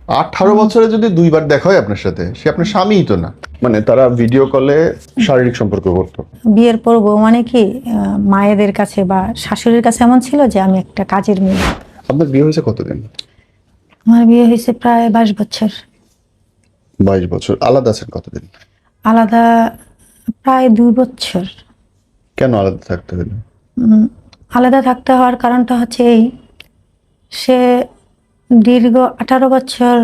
18 বছরে যদি দুইবার দেখা হয় আপনার সাথে, সে আপনার স্বামীই তো না। মানে তারা ভিডিও কলে শারীরিক সম্পর্ক করতো। বিয়ের পর বউ মানে কি মায়েদের কাছে বা শাশুড়ির কাছে এমন ছিল যে আমি একটা কাজের মেয়ে। আপনার বিয়ে হয়েছে কতদিন? আমার বিয়ে হয়েছে প্রায় 22 বছর। 22 বছর। আলাদা আছেন কতদিন? আলাদা প্রায় 2 বছর। কেন আলাদা থাকতে হলো? আলাদা থাকতে হওয়ার কারণটা হচ্ছে এই, সে দীর্ঘ 18 বছর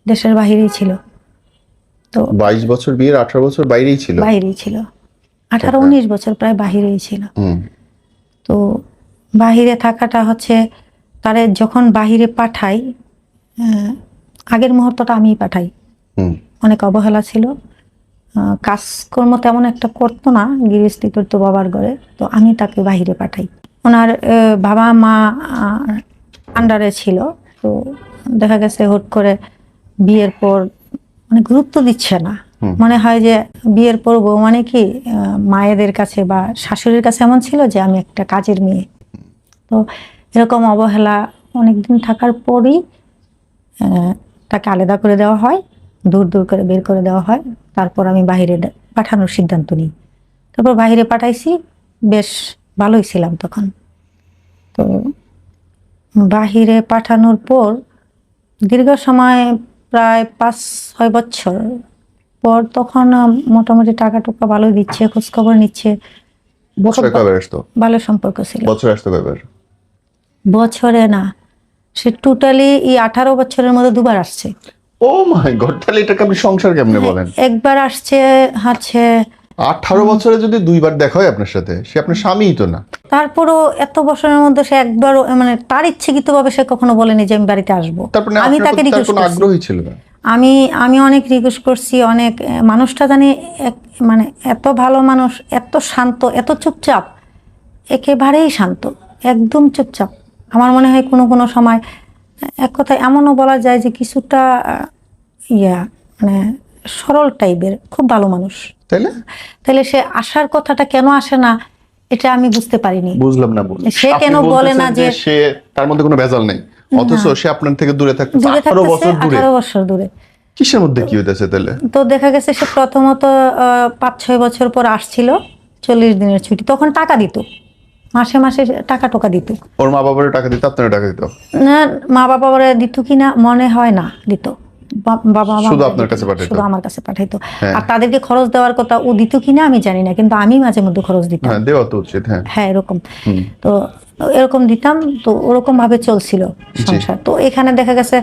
দেশের বাহিরেই ছিল। তো 22 বছর বিয়ের, 18 বছর বাইরেই ছিল। বাইরেই ছিল, 18-19 বছর প্রায় বাহিরেই ছিল। তো বাহিরে থাকাটা হচ্ছে, তারে যখন বাহিরে পাঠাই, আগের মুহূর্তটা আমিই পাঠাই। অনেক অবহেলা ছিল, কাজকর্ম তেমন একটা করতো না, গৃহস্থী করতো বাবার ঘরে। তো আমি তাকে বাহিরে পাঠাই। ওনার বাবা মা আন্ডারে ছিল। তো দেখা গেছে হুট করে বিয়ের পর মানে গুরুত্ব দিচ্ছে না। মনে হয় যে বিয়ের পর বউ মানে কি মায়েদের কাছে বা শাশুড়ির কাছে এমন ছিল যে আমি একটা কাজের মেয়ে। তো এরকম অবহেলা অনেকদিন থাকার পরই তাকে আলাদা করে দেওয়া হয়, দূর দূর করে বের করে দেওয়া হয়। তারপর আমি বাইরে পাঠানোর সিদ্ধান্ত নিই। তারপর বাইরে পাঠাইছি, বেশ ভালোই ছিলাম তখন। তো বাহিরে পাঠানোর পর দীর্ঘ সময় প্রায় 5-6 বছর পর তখন মোটামুটি টাকা টুকা ভালো দিচ্ছে, খোঁজখবর নিচ্ছে। বছরে কয়বার আসতো? ভালো সম্পর্ক ছিল। বছরে আসতো কয়বার? বছরে না, সে টোটালি এই 18 বছরের মধ্যে 2বার আসছে। ও মাই গড, তাহলে এটাকে আপনি সংসার কেমনে বলেন? একবার আসছে হচ্ছে 18 বছরে যদি দুইবার দেখা হয় আপনার সাথে, সে আপনার স্বামীই তো না। তারপরও এত বছরের মধ্যে সে একবারও মানে তার ইচ্ছাকৃতভাবে সে কখনো বলেনি যে আমি বাড়িতে আসবো। তারপরে আমি আপনার তাকে প্রতি তার রিকোয়েস্ট কোনো করছি, আগ্রহই ছিল না? আমি অনেক রিকোয়েস্ট করছি, অনেক। মানুষটা জানি মানে এত ভালো মানুষ, এত শান্ত, এত চুপচাপ, একেবারেই শান্ত, একদম চুপচাপ। আমার মনে হয় কোনো কোনো সময় এক কথায় এমনও বলা যায় যে কিছুটা মানে সরল টাইপের, খুব ভালো মানুষ। তাহলে সে আসার কথাটা কেন আসে না, এটা আমি বুঝতে পারিনি। বুঝলাম না। সে কেন বলে না যে সে তার মধ্যে কোনো ভেজাল নেই, অথচ সে আপনার থেকে দূরে থাকতে 18 বছর দূরে। 18 বছর দূরে। কিসের মধ্যে কি হইতেছে তাহলে? তো দেখা গেছে সে প্রথমত 5-6 বছর পর আসছিল 40 দিনের ছুটি, তখন টাকা দিত, মাসে মাসে টাকা টোকা দিত। ওর মা বাবার টাকা দিত, আপনার টাকা দিত না, মা বাবা দিত কিনা মনে হয় না, দিত। বাবা শুধু আপনার কাছে পাঠাইতো? শুধু আমার কাছে পাঠাইতো। আর তাদেরকে খরচ দেওয়ার কথা ও দিত কিনা আমি জানি না, কিন্তু আমি মাঝে মধ্যে খরচ দিতাম। হ্যাঁ, দেওয়া তো উচিত। হ্যাঁ, এরকম। তো এরকম দিতাম, তো ওরকম ভাবে চলছিল সংসার। তো এখানে দেখা গেছে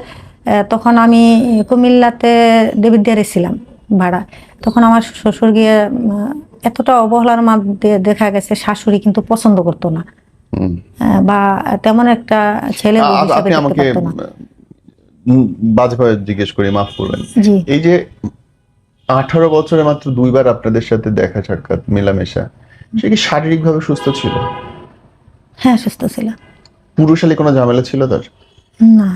তখন আমি কুমিল্লাতে দেবিদ্বারে ছিলাম ভাড়া। তখন আমার শ্বশুর গিয়ে এতটা অবহেলার মধ্যে দেখা গেছে শাশুড়ি কিন্তু পছন্দ করতো না, বা তেমন একটা ছেলে আপনি আমাকে বাজেভাবে জিজ্ঞেস করি, মাফ করবেন। এই যে 18 বছরে মাত্র 2বার আপনাদের সাথে দেখা সাক্ষাৎ মেলামেশা, সে কি শারীরিক ভাবে সুস্থ ছিল? হ্যাঁ, সুস্থ ছিল। পুরুষালী কোনো ঝামেলা ছিল তার? না,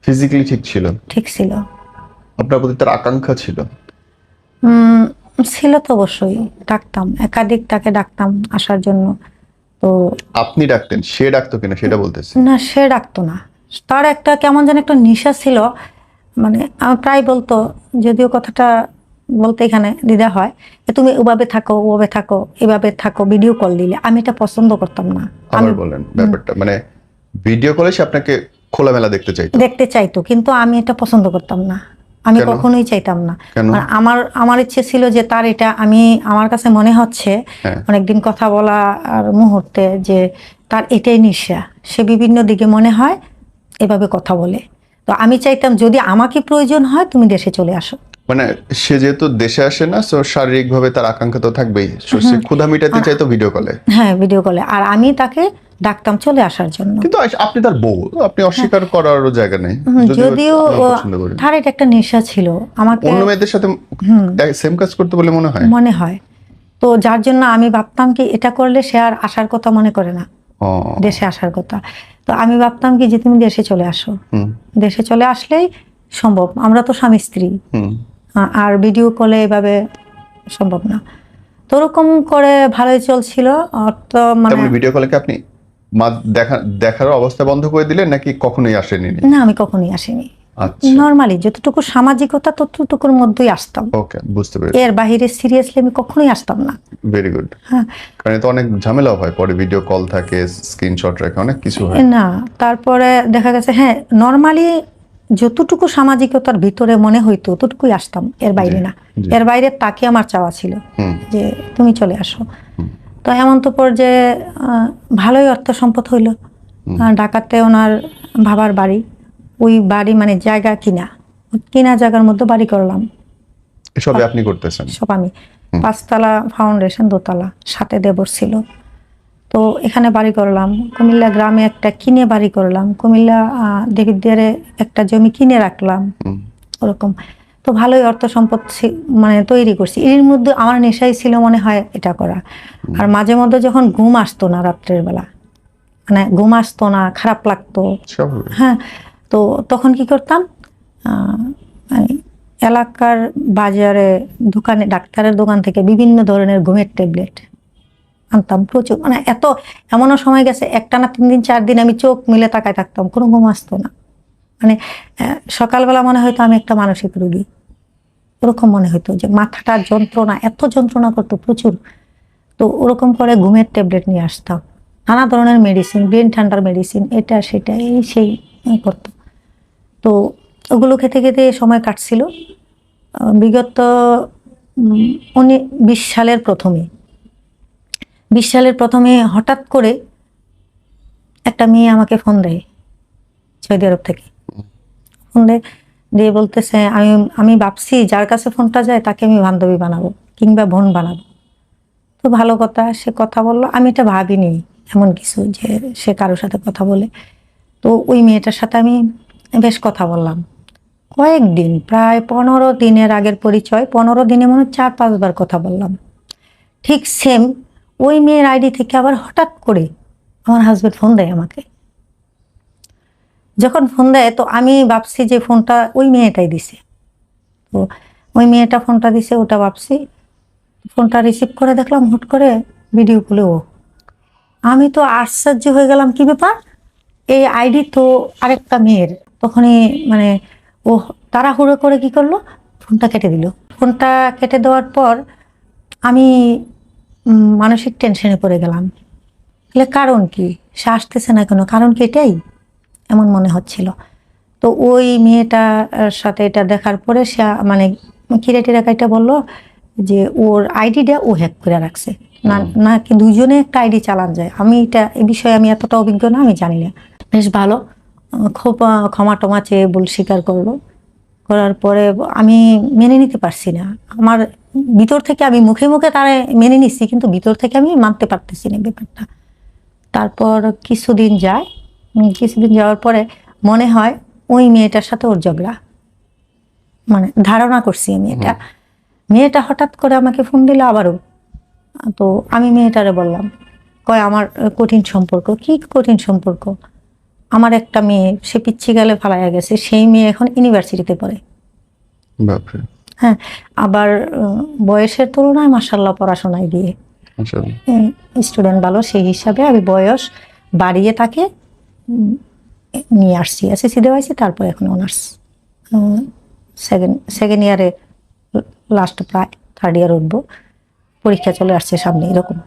ফিজিক্যালি ঠিক ছিল? ঠিক ছিল। আপনার প্রতি তার আকাঙ্ক্ষা ছিল? ছিল তো অবশ্যই। ডাকতাম, একাধিক তাকে ডাকতাম আসার জন্য। তো আপনি ডাকতেন, সে ডাকতো কিনা সেটা বলতেছি। না, সে ডাকতো না। তার একটা কেমন যেন একটা নেশা ছিল। মানে আমার প্রায় বলতো, যদিও কথাটা বলতে এখানে দ্বিধা হয়, তুমি ওভাবে থাকো, ওভাবে থাকো, এভাবে থাকো, ভিডিও কল দিলে। আমি এটা পছন্দ করতাম না। আবার বলেন ব্যাপারটা, মানে ভিডিও কলে সে আপনাকে খোলামেলা দেখতে চাইতো, কিন্তু আমি এটা পছন্দ করতাম না। আমি কখনোই চাইতাম না। আমার ইচ্ছে ছিল যে তার এটা, আমার কাছে মনে হচ্ছে অনেকদিন কথা বলা আর মুহূর্তে যে তার এটাই নেশা। সে বিভিন্ন দিকে মনে হয় এভাবে কথা বলে। তো আমি চাইতাম যদি আমাকে প্রয়োজন হয় তুমি দেশে চলে আসো। মানে সে যেহেতু দেশে আসে না, তো শারীরিক ভাবে তার আকাঙ্ক্ষা তো থাকবেই। সে ক্ষুধা মিটাতে চাইতো ভিডিও কলে। হ্যাঁ, ভিডিও কলে। আর আমি তাকে ডাকতাম চলে আসার জন্য। কিন্তু আপনি তার বউ, আপনি অস্বীকার করারও জায়গা নেই। যদিও তার এটা একটা নেশা ছিল, আমাকে অন্য মেয়েদের সাথে সেম কাজ করতে বলে মনে হয়। তো যার জন্য আমি ভাবতাম কি এটা করলে সে আর আসার কথা মনে করে না, দেশে আসার কথা। তো আমি ভাবতাম কি যে তুমি দেশে চলে আসো, দেশে চলে আসলেই সম্ভব। আমরা তো স্বামী স্ত্রী, আর ভিডিও কলে এভাবে সম্ভব না। তো ওরকম করে ভালোই চলছিল। তো মানে ভিডিও কলে কি আপনি দেখার অবস্থা বন্ধ করে দিলেন নাকি কখনোই আসেনি? না, আমি কখনোই আসিনি। আচ্ছা নর্মালি যতটুকু সামাজিকতা ততটুকুর মধ্যেই আসতাম, ওকে, বুঝতে পেরেছি। এর বাইরে সিরিয়াসলি আমি কখনোই আসতাম না। Very good. হ্যাঁ, কারণ এতে অনেক ঝামেলাও হয়, পরে ভিডিও কল থাকে, স্ক্রিনশট রাখে, অনেক কিছু হয়। না তারপরে দেখা গেছে হ্যাঁ নর্মালি যতটুকু সামাজিকতার ভিতরে মনে হইতো ততটুকুই আসতাম, এর বাইরে না। জি। এর বাইরে তাকে আমার চাওয়া ছিল হুম যে তুমি চলে আসো। তো এমন তো পর্যায়ে ভালোই অর্থ সম্পদ হইলো। ঢাকাতে ওনার বাবার বাড়ি, ওই বাড়ি মানে জায়গা কিনা জায়গার মধ্যে বাড়ি করলাম। এসবই আপনি করতেছেন? সব আমি, 5 তলা ফাউন্ডেশন, 2 তলা, সাথে দেবর ছিল। তো এখানে বাড়ি করলাম, কুমিল্লা গ্রামে একটা কিনে বাড়ি করলাম, কুমিল্লা দেবিদ্বারে একটা জমি কিনে রাখলাম, ওরকম। তো ভালোই অর্থ সম্পদ মানে তৈরি করছি। এর মধ্যে আমার নেশাই ছিল মনে হয় এটা করা। আর মাঝে মধ্যে যখন ঘুম আসতো না রাত্রের বেলা, মানে ঘুম আসতো না, খারাপ লাগতো, হ্যাঁ, তো তখন কি করতাম, মানে এলাকার বাজারে দোকানে, ডাক্তারের দোকান থেকে বিভিন্ন ধরনের ঘুমের ট্যাবলেট আনতাম প্রচুর। মানে এমনও সময় গেছে একটানা 3 দিন 4 দিন আমি চোখ মিলে তাকায় থাকতাম, কোনো ঘুম আসতো না। মানে সকালবেলা মনে হয়তো আমি একটা মানসিক রোগী, ওরকম মনে হতো যে মাথাটার যন্ত্রণা, এত যন্ত্রণা করতো প্রচুর। তো ওরকম করে ঘুমের ট্যাবলেট নিয়ে আসতাম, নানা ধরনের মেডিসিন, ব্রেন ঠান্ডার মেডিসিন, এটা সেটা এই সেই করতো। তো ওগুলো খেতে খেতে সময় কাটছিল। বিগত 20 সালের প্রথমে হঠাৎ করে একটা মেয়ে আমাকে ফোন দেয় সৌদি আরব থেকে। ফোন দিয়ে বলতেছে আমি ভাবছি যার কাছে ফোনটা যায় তাকে আমি বান্ধবী বানাবো কিংবা বোন বানাবো। তো ভালো কথা, সে কথা বললো। আমি এটা ভাবিনি এমন কিছু যে সে কারোর সাথে কথা বলে। তো ওই মেয়েটার সাথে আমি বেশ কথা বললাম কয়েকদিন, প্রায় 15 দিনের আগের পরিচয়। 15 দিনে মনে 4-5 বার কথা বললাম। ঠিক সেম ওই মেয়ের আইডি থেকে আবার হঠাৎ করে আমার হাজবেন্ড ফোন দেয় আমাকে। যখন ফোন দেয় তো আমি ভাবছি যে ফোনটা ওই মেয়েটাই দিছে। তো ওই মেয়েটা ফোনটা দিছে, ওটা ভাবছি। ফোনটা রিসিভ করে দেখলাম হুট করে ভিডিও কলে ও। আমি তো আশ্চর্য হয়ে গেলাম, কি ব্যাপার, এই আইডি তো আরেকটা মেয়ের। তখনই মানে ও তাড়াহুড়ো করে কি করলো, ফোনটা কেটে দিল। ফোনটা কেটে দেওয়ার পর আমি মানসিক টেনশনে পড়ে গেলাম। তাহলে কারণ কি, সে আসতেছে না কেন, কারণ কি এটাই, এমন মনে হচ্ছিল। তো ওই মেয়েটার সাথে এটা দেখার পরে সে মানে কিরাটিরা কাইটা বললো যে ওর আইডিটা ও হ্যাক করে রাখছে। নাকি দুজনে একটা আইডি চালান যায়। আমি এই বিষয়ে আমি এতটা অভিজ্ঞ না, আমি জানি না। বেশ ভালো, খুব ক্ষমা টমা চেয়ে ভুল স্বীকার করলো। করার পরে আমি মেনে নিতে পারছি না। আমার ভিতর থেকে, আমি মুখে মুখে তারা মেনে নিচ্ছি কিন্তু ভিতর থেকে আমি মানতে পারতেছি না ব্যাপারটা। তারপর কিছুদিন যাওয়ার পরে মনে হয় ওই মেয়েটার সাথে ওর ঝগড়া, মানে ধারণা করছি আমি এটা। মেয়েটা হঠাৎ করে আমাকে ফোন দিল আবারও। তো আমি মেয়েটারে বললাম, কয় আমার কঠিন সম্পর্ক। কি কঠিন সম্পর্ক? আমার একটা মেয়ে, সে পিচ্ছি গেলে ফালাইয়া গেছে, সেই মেয়ে এখন ইউনিভার্সিটিতে পড়ে। হ্যাঁ, আবার বয়সের তুলনায় মাশাআল্লাহ পড়াশোনায় দিয়ে স্টুডেন্ট ভালো, সেই হিসাবে আমি বয়স বাড়িয়ে তাকে নিয়ে আসছি, এসএসসি দেওয়াইছি, তারপর এখন অনার্স সেকেন্ড ইয়ারে লাস্ট, প্রায় 3rd ইয়ার উঠবো, পরীক্ষা চলে আসছে সামনে এরকম।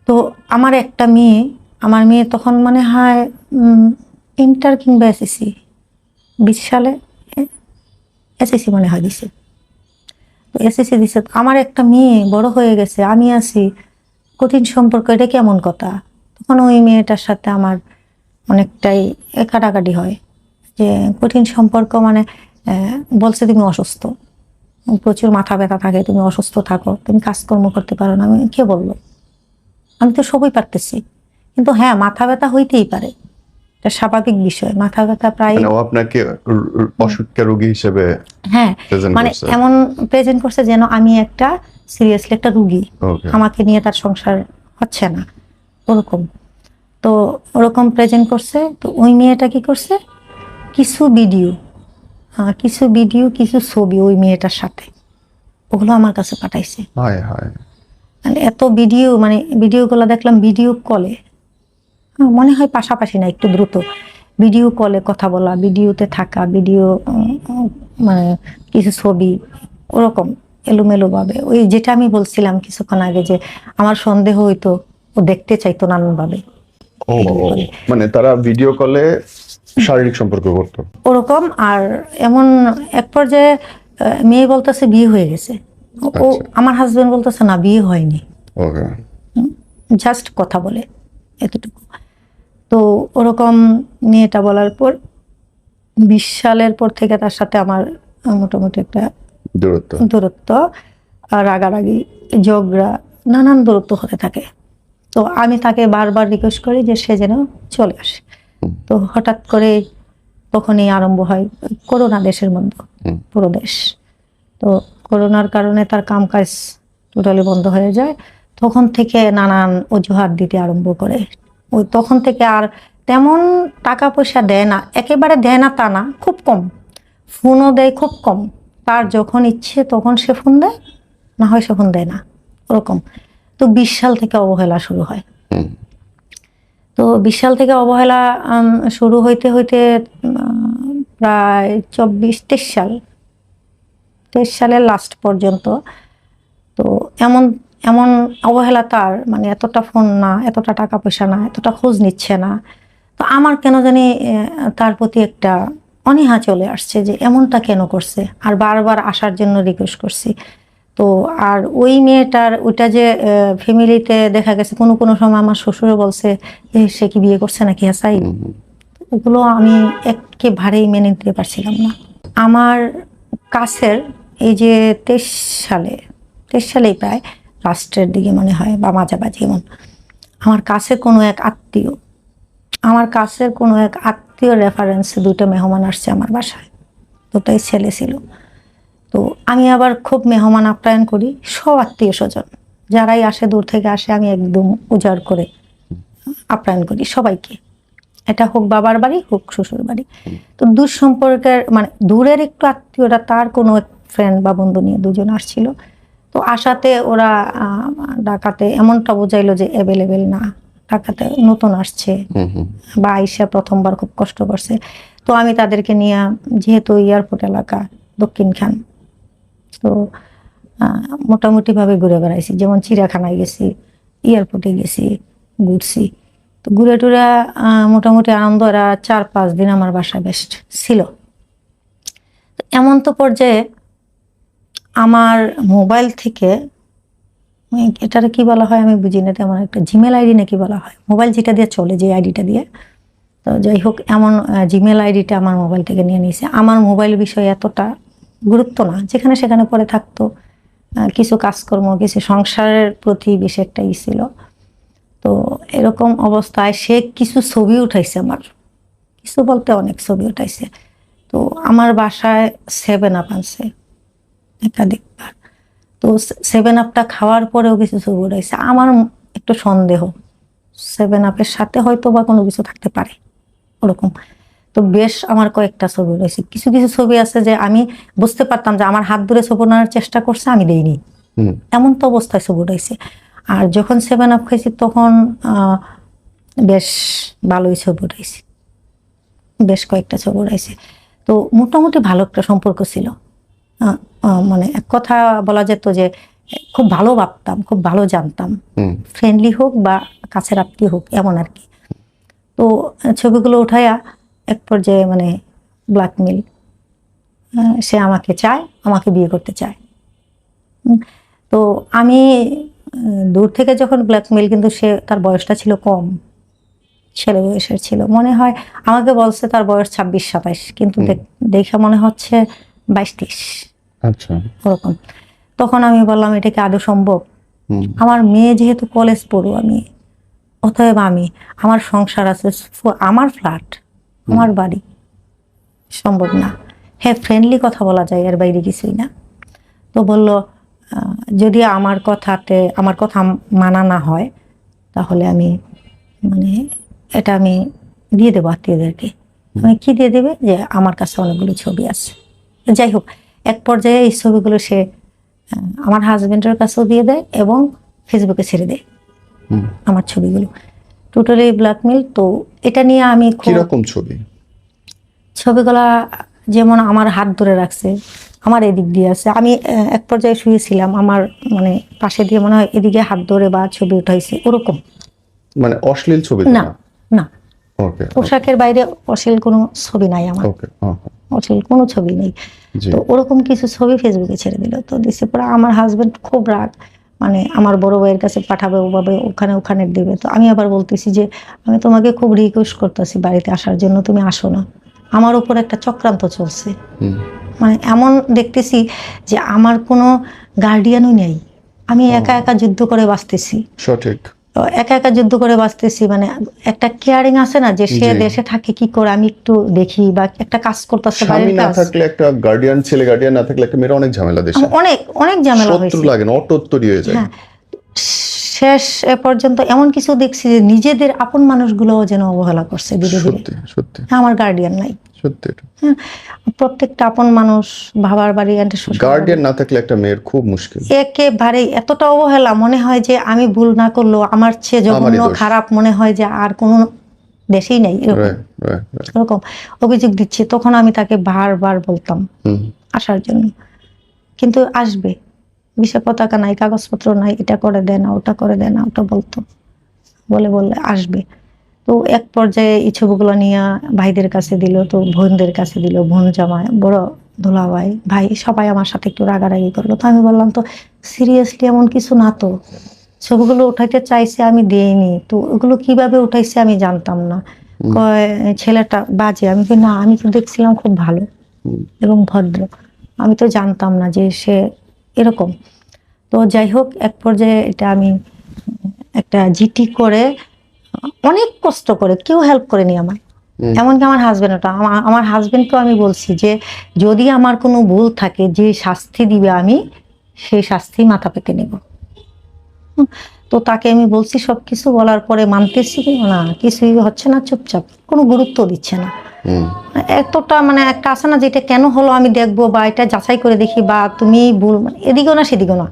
তো আমার একটা মেয়ে, আমার মেয়ে তখন মনে হয় ইন্টার কিংবা এসএসসি, 20 সালে এসএসসি মনে হয় দিছে। তো এসএসসি দিছে, আমার একটা মেয়ে বড় হয়ে গেছে, আমি আছি, কঠিন সম্পর্ক, এটা কেমন কথা? তখন ওই মেয়েটার সাথে আমার অনেকটাই কাটাকাটি হয় যে কঠিন সম্পর্ক মানে বলছে তুমি অসুস্থ, প্রচুর মাথা ব্যথা থাকে, তুমি অসুস্থ থাকো, তুমি কাজকর্ম করতে পারো না। আমি কে বললো? আমি তো সবই পারতেছি, কিন্তু হ্যাঁ মাথা ব্যথা হইতেই পারে, এটা স্বাভাবিক বিষয়। মাথা ব্যথা প্রায় আপনাকে অসুখের রোগী হিসেবে হ্যাঁ মানে এমন প্রেজেন্ট করছে যেন আমি একটা সিরিয়াসলি একটা রোগী, আমাকে নিয়ে তার সংসার হচ্ছে না, ওরকম। তো ওরকম প্রেজেন্ট করছে। তো ওই মেয়েটা কি করছে, কিছু ভিডিও কিছু ছবি ওই মেয়েটার সাথে, ওগুলো আমার কাছে পাঠাইছে। মানে এত ভিডিও, মানে ভিডিওগুলো দেখলাম ভিডিও কলে, মনে হয় পাশাপাশি না, একটু দ্রুত ভিডিও কলে কথা বলা, ভিডিওতে থাকা, ভিডিও মানে কিছু ছবি ওরকম এলোমেলো ভাবে, ওই যেটা আমি বলছিলাম কিছুক্ষণ আগে যে আমার সন্দেহ হইতো ও দেখতে চাইতো নানান ভাবে। মানে তারা ভিডিও কলে শারীরিক সম্পর্ক করতো ওরকম। আর এমন এক পর্যায়ে মেয়ে বলতেছে বিয়ে হয়ে গেছে, ও আমার হাজবেন্ড বলতেছে না বিয়ে হয়নি, জাস্ট কথা বলে এতটুকু। তো ওরকম মেয়েটা বলার পর 20 সালের পর থেকে তার সাথে আমার মোটামুটি একটা দূরত্ব, রাগারাগি, ঝগড়া, নানান দূরত্ব হতে থাকে। তো আমি তাকে বারবার রিকোয়েস্ট করি যে সে যেন চলে আসে। তো হঠাৎ করে তখনই আরম্ভ হয় করোনা, দেশের মধ্যে পুরো দেশ। তো করোনার কারণে তার কামকাজ টোটালি বন্ধ হয়ে যায়। তখন থেকে নানান অজুহাত দিতে আরম্ভ করে। ওই তখন থেকে আর তেমন টাকা পয়সা দেয় না, একেবারে দেয় না তা না, খুব কম। ফোনও দেয় খুব কম, তার যখন ইচ্ছে তখন সে ফোন দেয়, না হয় সে ফোন দেয় না, ওরকম। তো 20 সাল থেকে অবহেলা শুরু হয়। তো 20 সাল থেকে অবহেলা শুরু হইতে হইতে প্রায় 23 সালের লাস্ট পর্যন্ত। তো এমন এমন অবহেলা তার, মানে এতটা ফোন না, এতটা টাকা পয়সা না, এতটা খোঁজ নিচ্ছে না। তো আমার কেন জানি তার প্রতি একটা অনীহা চলে আসছে যে এমনটা কেন করছে, আর বারবার আসার জন্য রিকোয়েস্ট করছি। তো আর ওই মেয়েটার ওইটা যে ফ্যামিলিতে দেখা গেছে কোনো কোনো সময় আমার শ্বশুরও বলছে সে কি বিয়ে করছে নাকি হাসাই, ওগুলো আমি একেবারেই মেনে নিতে পারছিলাম না। আমার কাছের এই যে 23 সালেই প্রায় লাস্টের দিকে মনে হয় বা মাঝামাঝি, এমন আমার কাছের কোনো এক আত্মীয় রেফারেন্সে 2টা মেহমান আসছে আমার বাসায়, 2টাই ছেলে ছিল। তো আমি আবার খুব মেহমান আপ্যায়ন করি, সব আত্মীয় স্বজন যারাই আসে, দূর থেকে আসে, আমি একদম উজাড় করে আপ্যায়ন করি সবাইকে, এটা হোক বাবার বাড়ি হোক শ্বশুর বাড়ি। তো দূর সম্পর্কের মানে দূরের একটু আত্মীয়রা, তার কোনো এক ফ্রেন্ড বা বন্ধু নিয়ে 2জন আসছিল। তো আসাতে ওরা ঢাকাতে এমনটা বোঝাইলো যে অ্যাভেলেবেল না, ঢাকাতে নতুন আসছে বা আইসা প্রথমবার খুব কষ্ট করছে। তো আমি তাদেরকে নিয়ে, যেহেতু এয়ারপোর্ট এলাকা দক্ষিণখান, তো মোটামুটি ভাবে ঘুরে বেড়াইছি, যেমন চিড়িয়াখানায় গেছি, এয়ারপোর্টে গেছি, ঘুরছি। তো ঘুরে টুরে মোটামুটি আনন্দ, এরা 4-5 দিন আমার বাসায় বেস্ট ছিল। এমন তো পর্যায়ে আমার মোবাইল থেকে, এটার কি বলা হয় আমি বুঝি না, তেমন একটা জিমেল আইডি নাকি বলা হয়, মোবাইল যেটা দিয়ে চলে, যে আইডিটা দিয়ে, তো যাই হোক এমন জিমেল আইডিটা আমার মোবাইল থেকে নিয়ে নিয়েছে। আমার মোবাইল বিষয়ে এতটা গুরুত্ব না, যেখানে সেখানে পড়ে থাকতো, কিছু কাজকর্ম, কিছু সংসারের প্রতি বেশি একটা ই ছিল। তো এরকম অবস্থায় সে কিছু ছবি উঠাইছে, আমার কিছু বলতে অনেক ছবি উঠাইছে। তো আমার বাসায় 7 আপ আনছে একাধিকবার। তো 7 আপটা খাওয়ার পরেও কিছু ছবি উঠাইছে। আমার একটু সন্দেহ 7 আপের সাথে হয়তো বা কোনো কিছু থাকতে পারে ওরকম। তো বেশ আমার কয়েকটা ছবি রয়েছে, কিছু কিছু ছবি আছে যে আমি বুঝতে পারতাম যে আমার হাত ধরে ছবি নেওয়ার চেষ্টা করছে, আমি দেইনি, এমন তো অবস্থায় ছবি উঠাইছে। আর যখন 7 আপ খাইছি তখন বেশ ভালোই ছবি উঠাইছি, বেশ কয়েকটা ছবি উঠাইছে। তো মোটামুটি ভালো একটা সম্পর্ক ছিল, মানে এক কথা বলা যেত যে খুব ভালো ভাবতাম, খুব ভালো জানতাম, ফ্রেন্ডলি হোক বা কাছের আত্মীয় হোক এমন আর কি। তো ছবিগুলো উঠাইয়া এক পর্যায়ে মানে ব্ল্যাকমেল, সে আমাকে চায়, আমাকে বিয়ে করতে চায়। তো আমি দূর থেকে যখন ব্ল্যাকমেল, কিন্তু সে, তার বয়সটা ছিল কম, ছেলে বয়সের ছিল মনে হয়, আমাকে বলছে তার বয়স 26-27, কিন্তু দেখে মনে হচ্ছে 22-23। আচ্ছা, ওরকম। তখন আমি বললাম এটা কি আদৌ সম্ভব? আমার মেয়ে যেহেতু কলেজ পড়ু আমি, অতএব আমার সংসার আছে, আমার ফ্ল্যাট, আমার বাড়ি, সম্ভব না। হ্যাঁ, ফ্রেন্ডলি কথা বলা যায়, এর বাইরে কিছুই না। তো বলল যদি আমার কথা মানা না হয় তাহলে আমি মানে এটা আমি দিয়ে দেবো আত্মীয়দেরকে। আমি কি দিয়ে দেবে, যে আমার কাছে অনেকগুলো ছবি আছে। যাই হোক, এক পর্যায়ে এই ছবিগুলো সে আমার হাজবেন্ডের কাছেও দিয়ে দেয় এবং ফেসবুকে ছেড়ে দেয় আমার ছবিগুলো, টোটালি ব্ল্যাকমেল। তো এটা নিয়ে আমি কিরকম ছবি? ছবিগুলা যেমন আমার হাত ধরে রাখছে, আমার এদিক দিয়ে আছে, আমি এক পর্যায়ে শুয়েছিলাম, আমার মানে পাশে দিয়ে মনে হয় এদিকে হাত ধরে বা ছবি উঠাইছে ওরকম। মানে অশ্লীল ছবি তো না না? না, ওকে, পোশাকের বাইরে অশ্লীল কোনো ছবি নাই আমার, ওকে, অশ্লীল কোনো ছবি নেই। জি, তো ওরকম কিছু ছবি ফেসবুকে ছেড়ে দিল, তো দিছে পরে আমার হাজবেন্ড খুব রাগ, মানে আমার বড় ভাইয়ের কাছে পাঠাবে, ওভাবে ওখানে ওখানে দিবে। তো আমি আবার বলতেছি যে আমি তোমাকে খুব রিকোয়েস্ট করতেছি বাড়িতে আসার জন্য, তুমি আসো না। আমার উপর একটা চক্রান্ত চলছে, মানে এমন দেখতেছি যে আমার কোনো গার্ডিয়ানও নেই, আমি একা একা যুদ্ধ করে বাঁচতেছি। সঠিক। তো একা একা যুদ্ধ করে বাঁচতেছি, মানে একটা কেয়ারিং আছে না যে সে জি। দেশে থাকে কি করে আমি একটু দেখি, বা একটা কাজ করতেছে স্বামী বাড়ির না কাজ, থাকলে, একটা গার্ডিয়ান, ছেলে গার্ডিয়ান না থাকলে একটা মেয়ের অনেক ঝামেলা দেশে, অনেক অনেক ঝামেলা শত্রু হয়েছে। লাগে না, অটোত্তরই হয়ে যায়। হ্যাঁ, শেষ এ পর্যন্ত এমন কিছু দেখছি যে নিজেদের আপন মানুষগুলোও যেন অবহেলা করছে ধীরে ধীরে। সত্যি সত্যি আমার গার্ডিয়ান নাই। সত্যি এটা। হ্যাঁ, প্রত্যেকটা আপন মানুষ, বাবার বাড়ি, আন্টি শ্বশুর বাড়ি, গার্ডিয়ান না থাকলে একটা মেয়ের খুব মুশকিল। একেবারে এতটা অবহেলা, মনে হয় যে আমি ভুল না করলেও আমার চেয়ে আমারই জঘন্য দোষ। খারাপ মনে হয় যে আর কোনো দেশেই নাই এরকম। Right, right, right. এরকম অভিযোগ দিচ্ছে, তখন আমি তাকে বারবার বলতাম আসার জন্য, কিন্তু আসবে, বিষয় পতাকা নাই, কাগজপত্র নাই, এটা করে দেয় না, ওটা করে দেয় না, ওটা বলতো, বলে বললে আসবে। তো এক পর্যায়ে এই ছবিগুলো নিয়ে ভাইদের কাছে দিল, তো বোনদের কাছে দিল, বোন জামাই, বড় দুলাভাই, ভাই সবাই আমার সাথে একটু রাগারাগি করলো। তো আমি বললাম তো সিরিয়াসলি এমন কিছু না, তো ছবিগুলো উঠাইতে চাইছে আমি দেইনি, তো ওগুলো কিভাবে উঠাইছে আমি জানতাম না। কয় ছেলেটা বাজে, আমি বলি না, আমি তো দেখছিলাম খুব ভালো এবং ভদ্র, আমি তো জানতাম না যে সে এরকম। তো যাই হোক, এক পর্যায়ে এটা আমি একটা জিটি করে, অনেক কষ্ট করে, কেউ হেল্প করেনি আমার, এমনকি আমার হাজবেন্ডটা, আমার হাজবেন্ডকেও আমি বলছি যে যদি আমার কোনো ভুল থাকে, যে শাস্তি দিবে আমি সেই শাস্তি মাথা পেতে নেব। তো তাকে আমি বলছি সবকিছু, বলার পরে মানতেছি কি না, কিছুই হচ্ছে না, চুপচাপ, কোনো গুরুত্ব দিচ্ছে না। এতটা মানে একটা আছে না, যেটা কেন হলো আমি দেখবো, বা এটা যাচাই করে দেখি, বা তুমি ভুল, মানে এদিকেও না সেদিকেও না,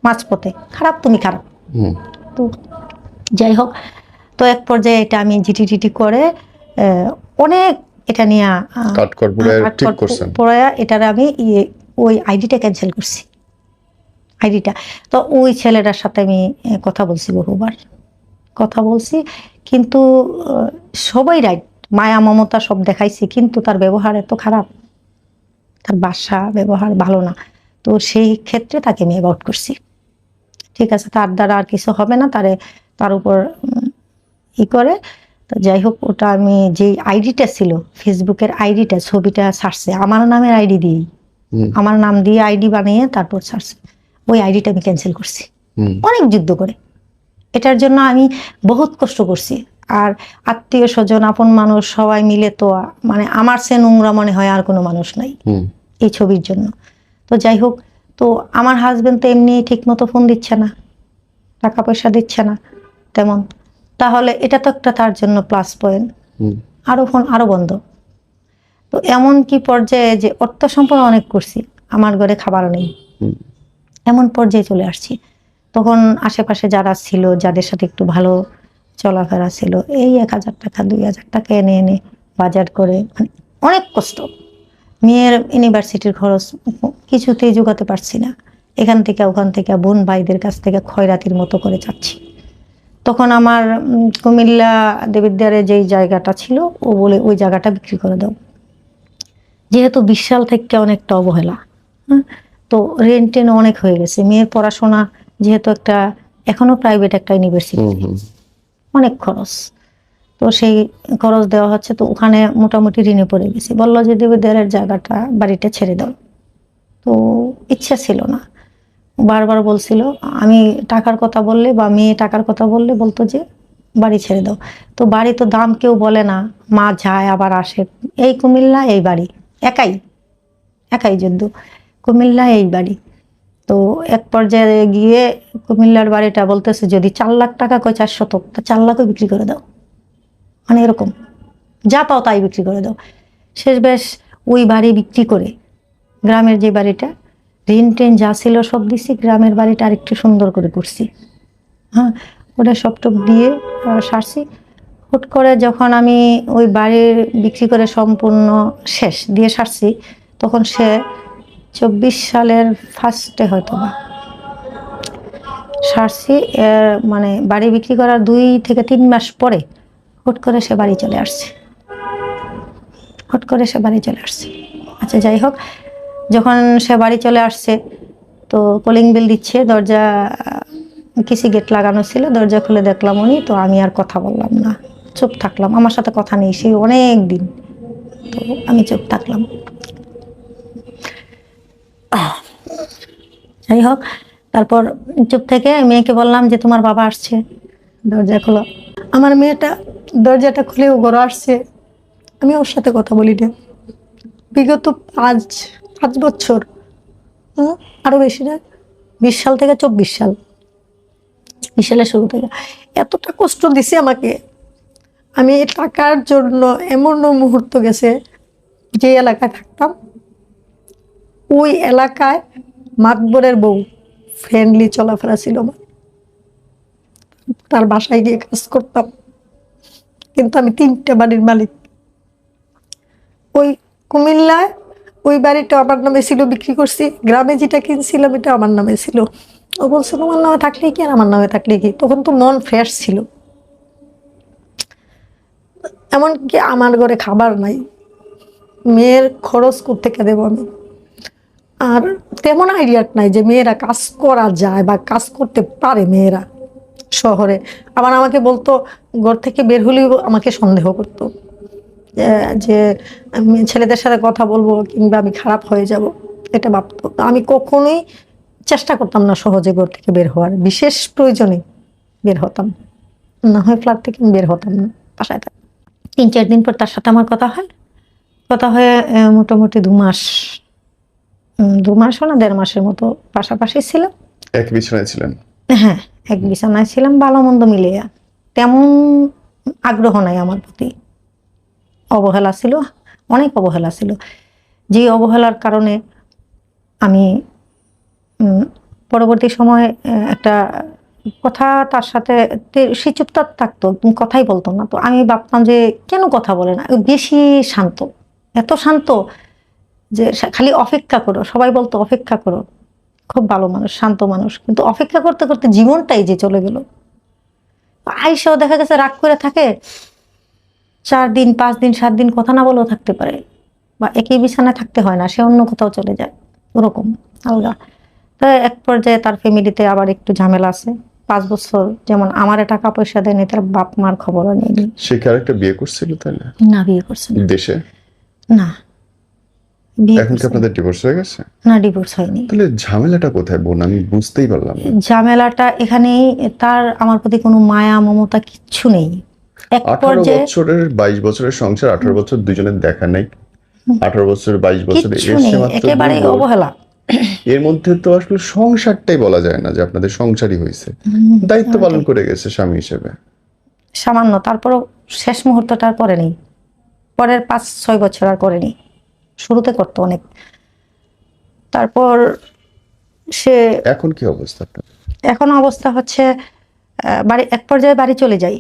মাঝপথে খারাপ, তুমি খারাপ। তো যাই হোক, তো এক পর্যায়ে এটা আমি জিটি টিটি করে অনেক এটা নিয়ে পড়ে এটার আমি ওই আইডিটা ক্যান্সেল করছি, আইডিটা। তো ওই ছেলেটার সাথে আমি কথা বলছি, বহুবার কথা বলছি, কিন্তু সবাই রাইট, মায়া মমতা সব দেখাইছি, কিন্তু তার ব্যবহার এত খারাপ, তার বাসা ব্যবহার ভালো না। তো সেই ক্ষেত্রে তাকে আমি অ্যাভয়েড করছি, ঠিক আছে, তার দ্বারা আর কিছু হবে না, তার উপর ই করে। তো যাই হোক, ওটা আমি যে আইডিটা ছিল ফেসবুকের আইডিটা, ছবিটা ছাড়ছে আমার নামের আইডি দিয়েই, আমার নাম দিয়ে আইডি বানিয়ে তারপর ছাড়ছে, ওই আইডিটা আমি ক্যান্সেল করছি অনেক যুদ্ধ করে। এটার জন্য আমি বহুত কষ্ট করছি, আর আত্মীয় স্বজন, আপন মানুষ সবাই মিলে তো মানে আমার সে নোংরা মনে হয় আর কোনো মানুষ নাই এই ছবির জন্য। তো যাই হোক, তো আমার হাজবেন্ড তো এমনি ঠিক মতো ফোন দিচ্ছে না, টাকা পয়সা দিচ্ছে না তেমন, তাহলে এটা তো একটা তার জন্য প্লাস পয়েন্ট, আরো ফোন আরো বন্ধ। তো এমন কি পর্যায়ে যে অর্থ সম্পন্ন অনেক করছি, আমার ঘরে খাবার নেই, এমন পর্যায়ে চলে আসছি। তখন আশেপাশে যারা ছিল, যাদের সাথে একটু ভালো চলাফেরা ছিল, এই 1,000 টাকা 2,000 টাকা এনে এনে বাজার করে, মানে অনেক কষ্ট, মেয়ের ইউনিভার্সিটির খরচ কিছুতেই জোগাতে পারছি না, এখান থেকে ওখান থেকে বোন ভাইদের কাছ থেকে খয়রাতির মতো করে যাচ্ছি। তখন আমার কুমিল্লা দেবিদ্বারে যেই জায়গাটা ছিল, ও বলে ওই জায়গাটা বিক্রি করে দাও, যেহেতু বিশাল থেকে অনেকটা অবহেলা, তো রেন্ট অনেক হয়ে গেছে, মেয়ের পড়াশোনা যেহেতু একটা এখনো প্রাইভেট একটা ইউনিভার্সিটি, অনেক খরচ, তো সেই খরচ দেওয়া হচ্ছে, তো ওখানে মোটামুটি ঋণে পড়ে গেছি। বললো যে দেবিদ্বারের জায়গাটা, বাড়িটা ছেড়ে দাও, তো ইচ্ছা ছিল না, বারবার বলছিল, আমি টাকার কথা বললে বা মেয়ে টাকার কথা বললে বলতো যে বাড়ি ছেড়ে দাও। তো বাড়ি তো দাম কেউ বলে না, মা যায় আবার আসে, এই কুমিল্লা এই বাড়ি, একাই একাই যুদ্ধ, কুমিল্লা এই বাড়ি। তো এক পর্যায়ে গিয়ে কুমিল্লার বাড়িটা বলতেছে যদি 4 লাখ টাকা, কয় 4 শতক, তা 4 লাখও বিক্রি করে দাও, মানে এরকম যা পাও তাই বিক্রি করে দাও। শেষ বেশ ওই বাড়ি বিক্রি করে গ্রামের যে বাড়িটা, ঋণ টেন যা ছিল সব দিছি, গ্রামের বাড়িটা আরেকটু সুন্দর করে করছি, হ্যাঁ, ওটা সবটুক দিয়ে সারছি। হুট করে যখন আমি ওই বাড়ির বিক্রি করে সম্পূর্ণ শেষ দিয়ে সারছি, তখন সে 24 সালের ফার্স্টে হয়তো বা সারছি, মানে বাড়ি বিক্রি করার 2 থেকে 3 মাস পরে হুট করে সে বাড়ি চলে আসছে। হুট করে সে বাড়ি চলে আসছে। আচ্ছা, যাই হোক, যখন সে বাড়ি চলে আসছে তো কলিং বেল দিচ্ছে, দরজা কিসি গেট লাগানো ছিল, দরজা খুলে দেখলাম উনি। তো আমি আর কথা বললাম না, চুপ থাকলাম। আমার সাথে কথা নেই সেই অনেক দিন, তো আমি চুপ থাকলাম। যাই হোক, তারপর চুপ থেকে মেয়েকে বললাম যে তোমার বাবা আসছে, দরজা খোলো। আমার মেয়েটা দরজাটা খুলে ও ঘরে আসছে, আমি ওর সাথে কথা বলি না বিগত 5 বছর, আরো বেশি না, 20 সাল থেকে 24 সাল, 20 সালের শুরু থেকে এতটা কষ্ট দিছে আমাকে। আমি এই টাকার জন্য এমন মুহূর্ত গেছে, যে এলাকায় থাকতাম ওই এলাকায় মাতবরের বউ ফ্রেন্ডলি চলাফেরা ছিল আমার, তার বাসায় গিয়ে কাজ করতাম। কিন্তু আমি 3টা বাড়ির মালিক। ওই কুমিল্লায় ওই বাড়িটা আমার নামে ছিল, বিক্রি করছি। গ্রামে যেটা কিনছিলাম এটা আমার নামে ছিল। ও বলছে তোমার নামে থাকলে কি আর আমার নামে থাকলে কি। তখন তো মন ফ্রেশ ছিল, এমনকি আমার ঘরে খাবার নাই, মেয়ের খরচ কোত্থেকে দেবো আমি। আর তেমন আইডিয়া নাই যে মেয়েরা কাজ করা যায় বা কাজ করতে পারে মেয়েরা শহরে। আবার আমাকে বলতো, ঘর থেকে বের হলেও আমাকে সন্দেহ করতো যে আমি ছেলেদের সাথে কথা বলবো কিংবা আমি খারাপ হয়ে যাব, এটা ভাবতো। আমি কখনোই চেষ্টা করতাম না সহজে ঘর থেকে বের হওয়ার, বিশেষ প্রয়োজনে বের হতাম, না হয় ফ্ল্যাট থেকে আমি বের হতাম না, বাসায় থাকতাম। 3-4 দিন পর তার সাথে আমার কথা হয়। কথা হয়ে মোটামুটি 2 মাস, 2 মাসও না 1.5 মাসের মতো পাশাপাশি ছিলাম। এক বিছানায় ছিলেন? হ্যাঁ, এক বিছানায় ছিলাম, ভালো মন্দ মিলিয়ে। তেমন আগ্রহ নাই আমার প্রতি, অবহেলা ছিল, অনেক অবহেলা ছিল। যে অবহেলার কারণে আমি পরবর্তী সময় একটা কথা তার সাথে, সে চুপচাপ থাকতো, কথাই বলতো না। তো আমি ভাবতাম যে কেন কথা বলে না, বেশি শান্ত, এত শান্ত যে খালি অপেক্ষা করো, সবাই বলতো অপেক্ষা করো। খুব ভালো মানুষ, শান্ত মানুষ, কিন্তু অপেক্ষা করতে করতে জীবনটাই যে চলে গেল। আইসাও দেখা গেছে রাগ করে থাকে, 4 দিন 5 দিন 7 দিন কথা না বলেও থাকতে পারে, বা একই বিছানায় থাকতে হয় না, সে অন্য কোথাও চলে যায়, ওরকম আলগা। তো এক পর্যায়ে তার ফ্যামিলিতে আবার একটু ঝামেলা আছে। 5 বছর যেমন আমারে টাকা পয়সা দেয়নি, তার বাপ মার খবরও নেয়নি। সে কি আরেকটা বিয়ে করছিল তাহলে? না, বিয়ে করছে না। দেশে? না, বিয়ে এখন কি করছে না। আপনাদের ডিভোর্স হয়ে গেছে? না, ডিভোর্স হয়নি। তাহলে ঝামেলাটা কোথায় বোন, আমি বুঝতেই পারলাম না। ঝামেলাটা এখানেই, তার আমার প্রতি কোনো মায়া মমতা কিচ্ছু নেই। এক 18 পর্যায়ে বছরের 22 বছরের সংসার, 18 বছর দুজনের দেখা নাই, 18 বছর 22 বছরে কিচ্ছু এসে নেই, মাত্র একেবারে 2 বোন। অবহেলা। এর মধ্যে তো আসলে সংসারটাই বলা যায় না যে আপনাদের সংসারই হয়েছে, দায়িত্ব পালন করে গেছে স্বামী হিসেবে সামান্য। তারপরও শেষ মুহূর্তটা আর করেনি, পরের 5-6 বছর আর করেনি, শুরুতে করতো অনেক। তারপর সে, এখন কি অবস্থা আপনার? এখন অবস্থা হচ্ছে বাড়ি, এক পর্যায়ে বাড়ি চলে যাই।